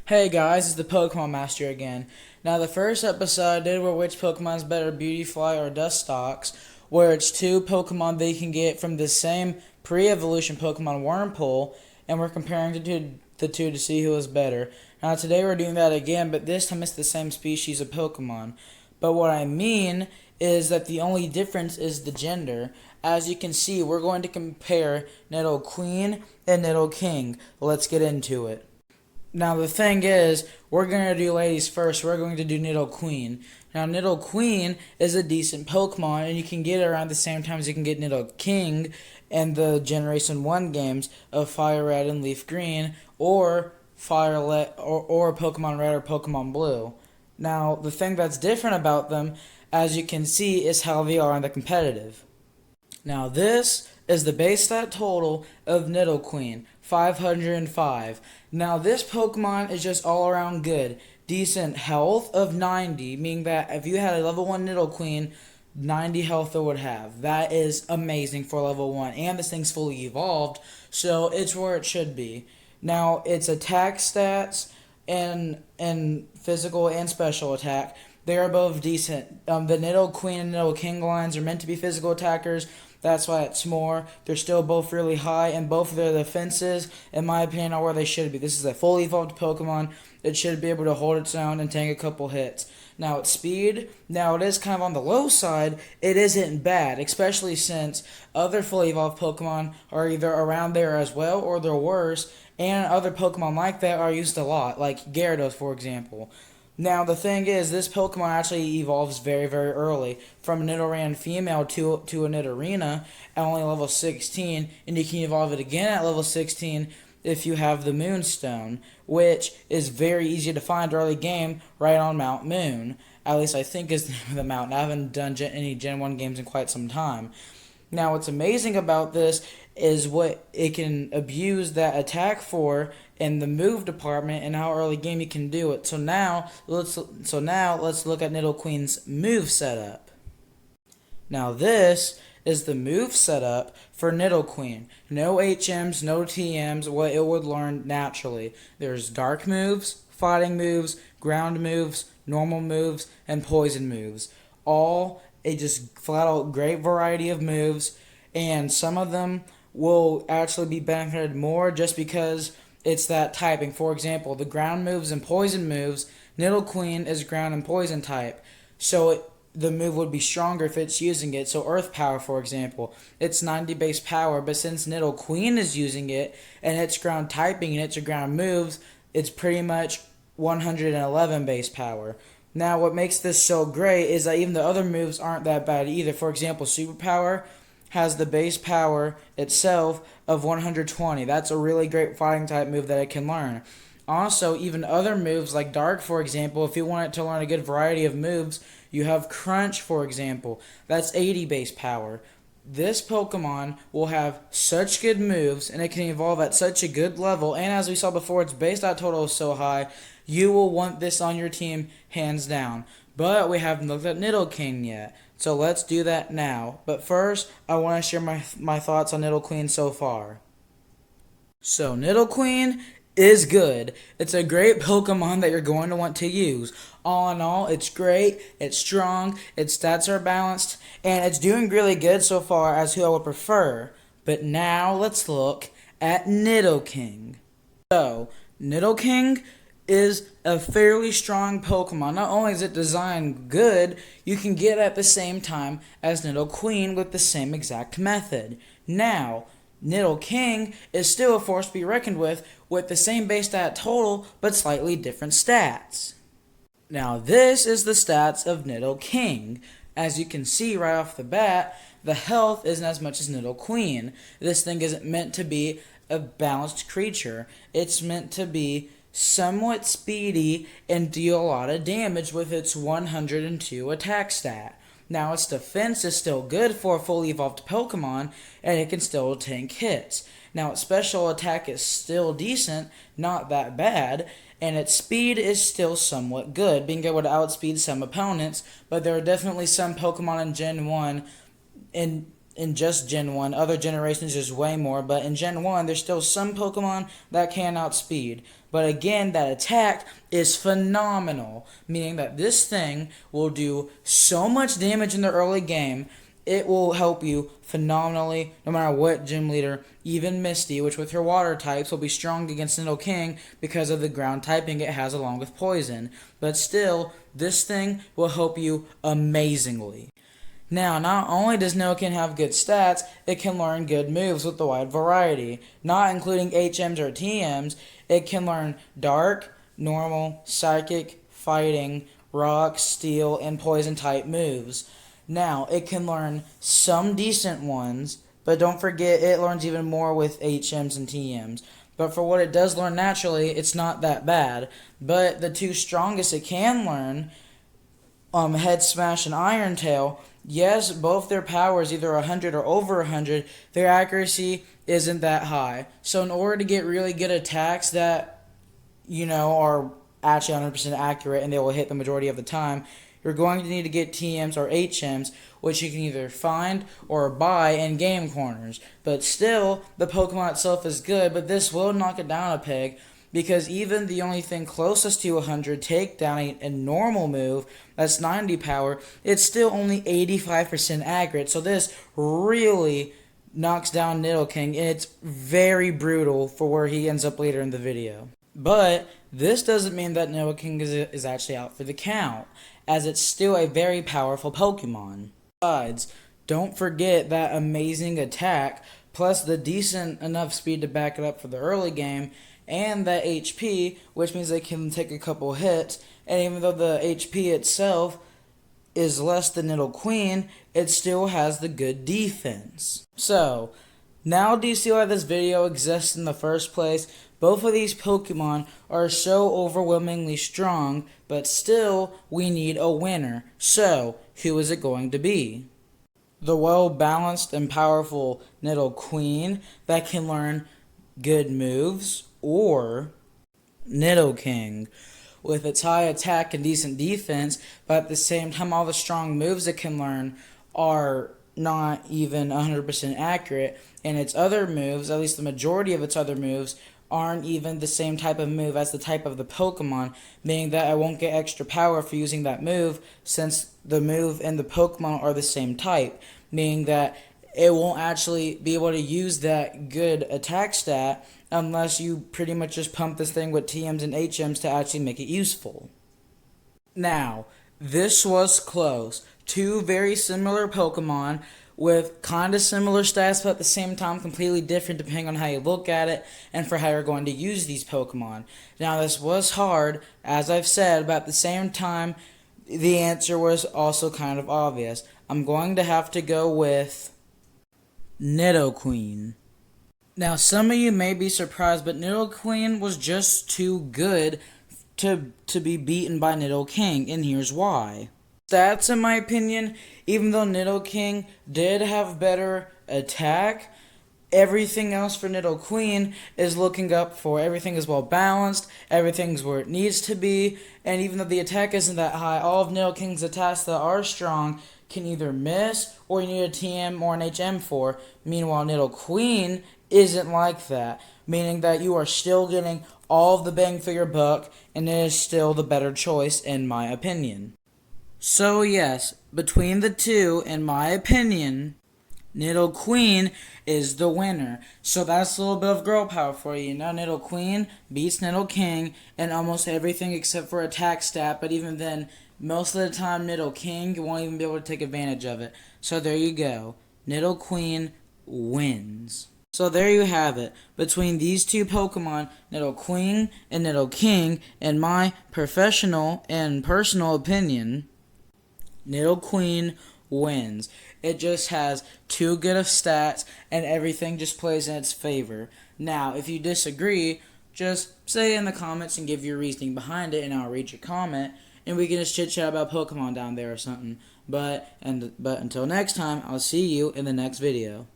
Hey guys, it's the Pokemon Master again. Now, the first episode I did were which Pokemon's better, Beautyfly or Dustox, where it's two Pokemon they can get from the same pre-evolution Pokemon Wurmple, and we're comparing the two to see who is better. Now, today we're doing that again, but this time it's the same species of Pokemon. But what I mean is that the only difference is the gender. As you can see, we're going to compare Nidoqueen and Nidoking. Let's get into it. Now the thing is, we're gonna do ladies first. We're going to do Nidoqueen. Now Nidoqueen is a decent Pokemon, and you can get it around the same time as you can get Nidoking in the Generation 1 games of Fire Red and Leaf Green, or or Pokemon Red or Pokemon Blue. Now the thing that's different about them, as you can see, is how they are in the competitive. Now this is the base stat total of Nidoqueen, 505. Now this Pokemon is just all around good. Decent health of 90, meaning that if you had a level 1 Nidoqueen, 90 health it would have. That is amazing for level 1. And this thing's fully evolved, so it's where it should be. Now its attack stats and physical and special attack, they are both decent. The Nidoqueen and Nidoking lines are meant to be physical attackers. That's why it's more. They're still both really high, and both of their defenses, in my opinion, are where they should be. This is a fully evolved Pokemon. It should be able to hold its own and take a couple hits. Now, its speed, now it is kind of on the low side. It isn't bad, especially since other fully evolved Pokemon are either around there as well or they're worse, and other Pokemon like that are used a lot, like Gyarados, for example. Now, the thing is, this Pokemon actually evolves very, very early. From a Nidoran female to a Nidorina at only level 16, and you can evolve it again at level 16 if you have the Moonstone, which is very easy to find early game right on Mount Moon. At least I think is the name of the mountain. I haven't done any Gen 1 games in quite some time. Now, what's amazing about this is what it can abuse that attack for in the move department and how early game you can do it. So now let's look at Nidoqueen's move setup. Now this is the move setup for Nidoqueen. No HMs, no TMs, what it would learn naturally. There's dark moves, fighting moves, ground moves, normal moves, and poison moves. All a just flat out great variety of moves, and some of them will actually be benefited more just because it's that typing. For example, the ground moves and poison moves, Nidoqueen is ground and poison type, so the move would be stronger if it's using it. So Earth Power, for example, it's 90 base power, but since Nidoqueen is using it and it's ground typing and it's a ground moves, it's pretty much 111 base power. Now, what makes this so great is that even the other moves aren't that bad either. For example, Superpower has the base power itself of 120. That's a really great fighting type move that it can learn. Also, even other moves like Dark, for example, if you want it to learn a good variety of moves, you have Crunch, for example. That's 80 base power. This Pokemon will have such good moves, and it can evolve at such a good level, and as we saw before, its base stat total is so high, you will want this on your team hands down. But we haven't looked at Nidoking yet, so let's do that now. But first, I want to share my thoughts on Nidoqueen so far. So, Nidoqueen is good. It's a great Pokemon that you're going to want to use. All in all, it's great, it's strong, its stats are balanced, and it's doing really good so far as who I would prefer. But now let's look at Nidoking. So, Nidoking is a fairly strong Pokemon. Not only is it designed good, you can get it at the same time as Nidoqueen with the same exact method. Now, Nidoking is still a force to be reckoned with the same base stat total, but slightly different stats. Now this is the stats of Nidoking. As you can see right off the bat, the health isn't as much as Nidoqueen. This thing isn't meant to be a balanced creature. It's meant to be somewhat speedy and deal a lot of damage with its 102 attack stat. Now its defense is still good for a fully evolved Pokemon, and it can still tank hits. Now its special attack is still decent, not that bad, and its speed is still somewhat good, being able to outspeed some opponents, but there are definitely some Pokemon in Gen 1 in just Gen 1. Other generations there's way more, but in Gen 1 there's still some Pokemon that can outspeed. But again, that attack is phenomenal, meaning that this thing will do so much damage in the early game. It will help you phenomenally no matter what gym leader, even Misty, which with her water types will be strong against Nidoking because of the ground typing it has along with poison. But still, this thing will help you amazingly. Now, not only does Nidoking have good stats, it can learn good moves with the wide variety. Not including HMs or TMs, it can learn Dark, Normal, Psychic, Fighting, Rock, Steel, and Poison type moves. Now, it can learn some decent ones, but don't forget it learns even more with HMs and TMs. But for what it does learn naturally, it's not that bad. But the two strongest it can learn, Head Smash and Iron Tail, yes, both their powers either 100 or over 100, their accuracy isn't that high. So in order to get really good attacks that, are actually 100% accurate and they will hit the majority of the time, you're going to need to get TMs or HMs, which you can either find or buy in game corners. But still, the Pokemon itself is good, but this will knock it down a peg, because even the only thing closest to 100 takedown, a normal move that's 90 power, it's still only 85% accurate. So this really knocks down Nidoking, and it's very brutal for where he ends up later in the video. But this doesn't mean that Nidoking is actually out for the count, as it's still a very powerful Pokemon. Besides, don't forget that amazing attack, plus the decent enough speed to back it up for the early game, and that HP, which means they can take a couple hits, and even though the HP itself is less than Nidoqueen, it still has the good defense. So, now do you see why this video exists in the first place? Both of these Pokemon are so overwhelmingly strong, but still, we need a winner. So, who is it going to be? The well-balanced and powerful Nidoqueen that can learn good moves, or Nidoking with its high attack and decent defense, but at the same time all the strong moves it can learn are not even 100% accurate, and its other moves, at least the majority of its other moves, aren't even the same type of move as the type of the Pokemon, meaning that I won't get extra power for using that move since the move and the Pokemon are the same type, meaning that it won't actually be able to use that good attack stat unless you pretty much just pump this thing with TMs and HMs to actually make it useful. Now, this was close. Two very similar Pokemon with kind of similar stats, but at the same time completely different depending on how you look at it and for how you're going to use these Pokemon. Now, this was hard, as I've said, but at the same time, the answer was also kind of obvious. I'm going to have to go with Nidoqueen. Now, some of you may be surprised, but Nidoqueen was just too good to be beaten by Nidoking, and here's why. Stats, in my opinion, even though Nidoking did have better attack, everything else for Nidoqueen is looking up for. Everything is well balanced, everything's where it needs to be, and even though the attack isn't that high, all of Nidoking's attacks that are strong can either miss or you need a TM or an HM for. Meanwhile, Nidoqueen isn't like that, meaning that you are still getting all of the bang for your buck, and it is still the better choice in my opinion. So yes, between the two, in my opinion, Nidoqueen is the winner. So that's a little bit of girl power for you. Now Nidoqueen beats Nidoking in almost everything except for attack stat, but even then, most of the time Nidoking won't even be able to take advantage of it. So there you go. Nidoqueen wins. So there you have it. Between these two Pokemon, Nidoqueen and Nidoking, in my professional and personal opinion, Nidoqueen wins. It just has too good of stats, and everything just plays in its favor. Now, if you disagree, just say in the comments and give your reasoning behind it, and I'll read your comment, and we can just chit-chat about Pokemon down there or something. But until next time, I'll see you in the next video.